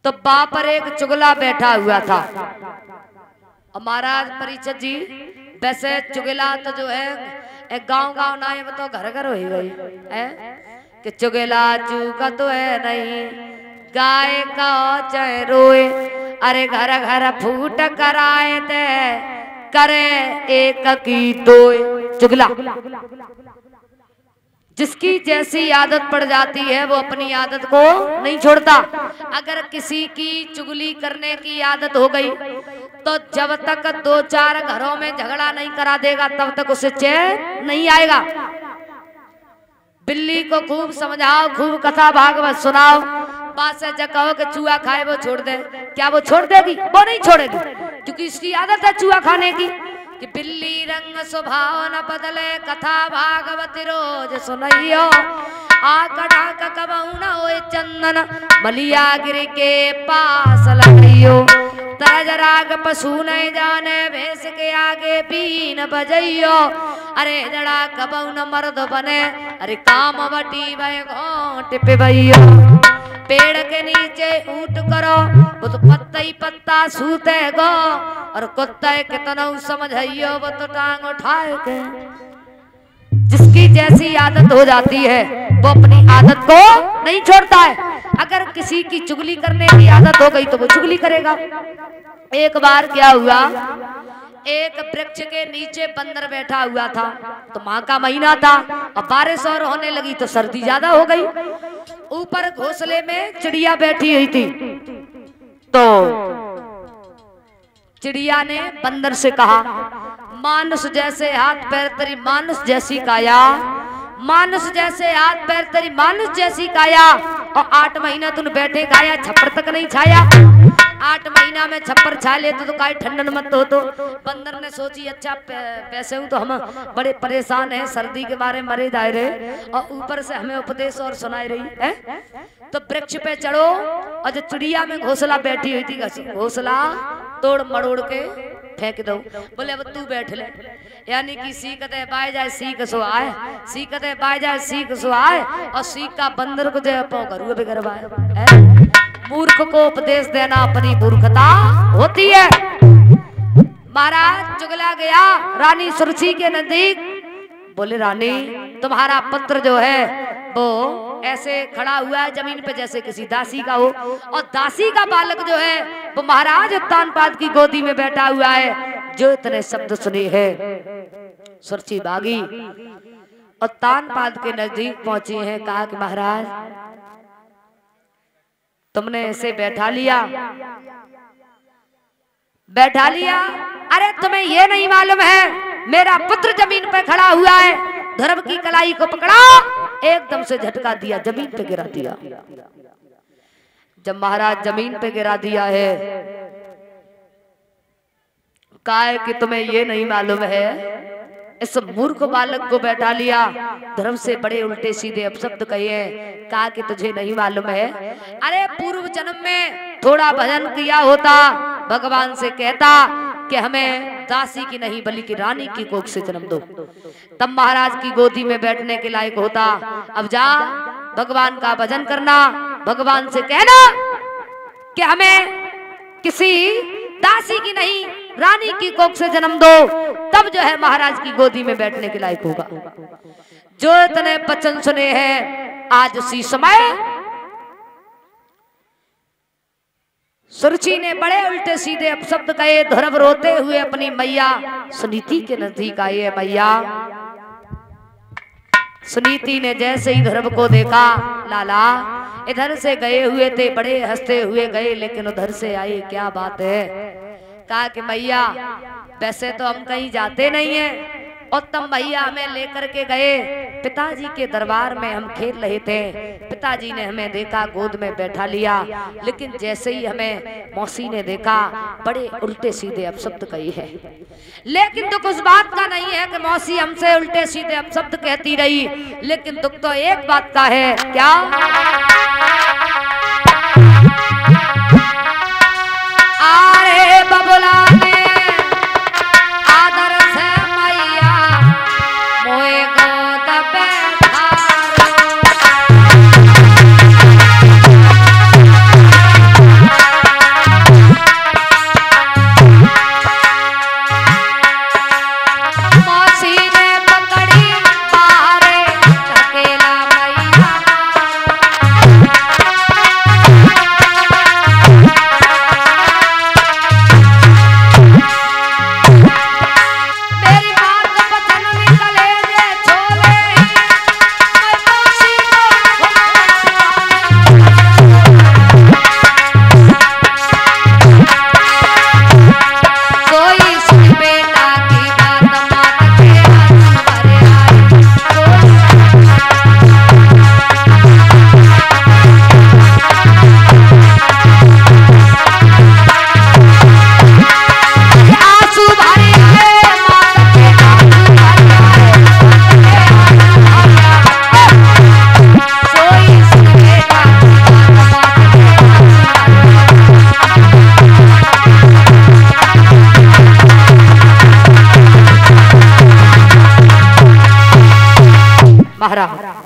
तो वहां पर एक चुगला बैठा हुआ था। और महाराज परीक्षित जी वैसे चुगला तो जो है गांव गांव ना है, वो तो घर घर हो ही गई है कि चुगला चूका तो है नहीं, गाय का चाहे रोए, अरे घर घर फूट कराए थे करे एक की दोए। चुगला जिसकी जैसी आदत पड़ जाती है वो अपनी आदत को नहीं छोड़ता। अगर किसी की चुगली करने की आदत हो गई तो जब तक 2-4 घरों में झगड़ा नहीं करा देगा तब तक उसे चैन नहीं आएगा। बिल्ली को खूब समझाओ, खूब कथा भागवत सुनाओ, बात से जब कहो कि चूहा खाए वो छोड़ दे, क्या वो छोड़ देगी? वो नहीं छोड़ेगी, क्योंकि इसकी आदत है चूहा खाने की। कि बिल्ली रंग स्वभाव न बदले, कथा भागवत रोज सुनइयो, आकड़ा कबहू न होए चंदन, मलिया गिर के पास लगइयो। तरज राग पशु नहीं जाने, भैंस के आगे बीन बजइयो, अरे जड़ा कबहू न मर्द बने, अरे काम बटी भय घोंट पे भइयो। पेड़ के नीचे ऊँट करो, वो तो पत्ता ही पत्ता सूते गो, और कुत्ता कितना समझइयो वो तो टांग उठाए के। जिसकी जैसी आदत हो जाती है वो अपनी आदत को नहीं छोड़ता है। अगर किसी की चुगली करने की आदत हो गई तो वो चुगली करेगा। एक बार क्या हुआ, एक वृक्ष के नीचे बंदर बैठा हुआ था, तो माह का महीना था और बारिश और होने लगी तो सर्दी ज्यादा हो गई। ऊपर घोंसले में चिड़िया बैठी हुई थी, तो चिड़िया ने बंदर से कहा, मानुष जैसे हाथ पैर तेरी मानुष जैसी काया, मानुष जैसे हाथ पैर तेरी मानुष जैसी काया, और 8 महीना तूने बैठे खाया, छप्पर तक नहीं छाया। 8 महीना में छप्पर छा ले तो काई ठंडन मत हो। तो बंदर ने सोची अच्छा पैसे हूँ तो हम बड़े परेशान हैं, सर्दी के बारे में मरे जा रहे और ऊपर से हमें उपदेश और सुनाई रही है। तो वृक्ष पे चढ़ो, और जो चिड़िया में घोंसला बैठी हुई थी घोंसला तोड़ मरोड़ के फेंक दो। बोले अब तू बैठ ले, यानी कि सीखते बाय जाए सीख सो आए, सीखते बाय जाए सीख सो आए, और सीख का बंदर को जो घरू पे करवाए। मूर्ख को उपदेश देना अपनी मूर्खता होती है। महाराज चुगला गया रानी सुरची के नजदीक, बोले रानी तुम्हारा पुत्र जो है वो ऐसे खड़ा हुआ है जमीन पे जैसे किसी दासी का हो, और दासी का बालक जो है वो महाराज उत्तानपाद की गोदी में बैठा हुआ है। जो इतने शब्द सुने हैं सुरची भागी उत्तानपाद के नजदीक पहुंची है, कहा कि महाराज तुमने ऐसे बैठा लिया, बैठा लिया, अरे तुम्हें ये नहीं मालूम है मेरा पुत्र जमीन पे खड़ा हुआ है, धर्म की कलाई को पकड़ा एकदम से झटका दिया, जमीन पे गिरा दिया। जब महाराज जमीन पे गिरा दिया है, कहा है कि तुम्हें ये नहीं मालूम है, इस मूर्ख बालक को बैठा लिया, धर्म से बड़े उल्टे सीधे अपशब्द कहे। कहा कि तुझे नहीं मालूम है, अरे पूर्व जन्म में थोड़ा भजन किया होता, भगवान से कहता कि हमें दासी की नहीं बल्कि रानी की कोख से जन्म दो, तब महाराज की गोदी में बैठने के लायक होता। अब जा भगवान का भजन करना, भगवान से कहना कि हमें किसी दासी की नहीं रानी की कोख से जन्म दो, तब जो है महाराज की गोदी में बैठने के लायक होगा। जो इतने वचन सुने हैं आज उसी समय सुरची ने बड़े उल्टे सीधे अपशब्द कहे, ध्रुव रोते हुए अपनी मैया सुनीति के नजदीक आए। मैया सुनीति ने जैसे ही ध्रुव को देखा, लाला इधर से गए हुए थे, बड़े हंसते हुए गए, लेकिन उधर से आए, क्या बात है? कहा कि मैया वैसे तो हम कहीं जाते नहीं हैं, और तब मैया हमें लेकर के गए पिताजी के दरबार में, हम खेल रहे थे, पिताजी ने हमें देखा, गोद में बैठा लिया, लेकिन जैसे ही हमें मौसी ने देखा बड़े उल्टे सीधे अपशब्द कही है। लेकिन दुख उस बात का नहीं है कि मौसी हमसे उल्टे सीधे अपशब्द कहती रही, लेकिन दुख तो एक बात का है, क्या? अरे बबुला ने आदर से मैया मोए गोद बैठा, महाराज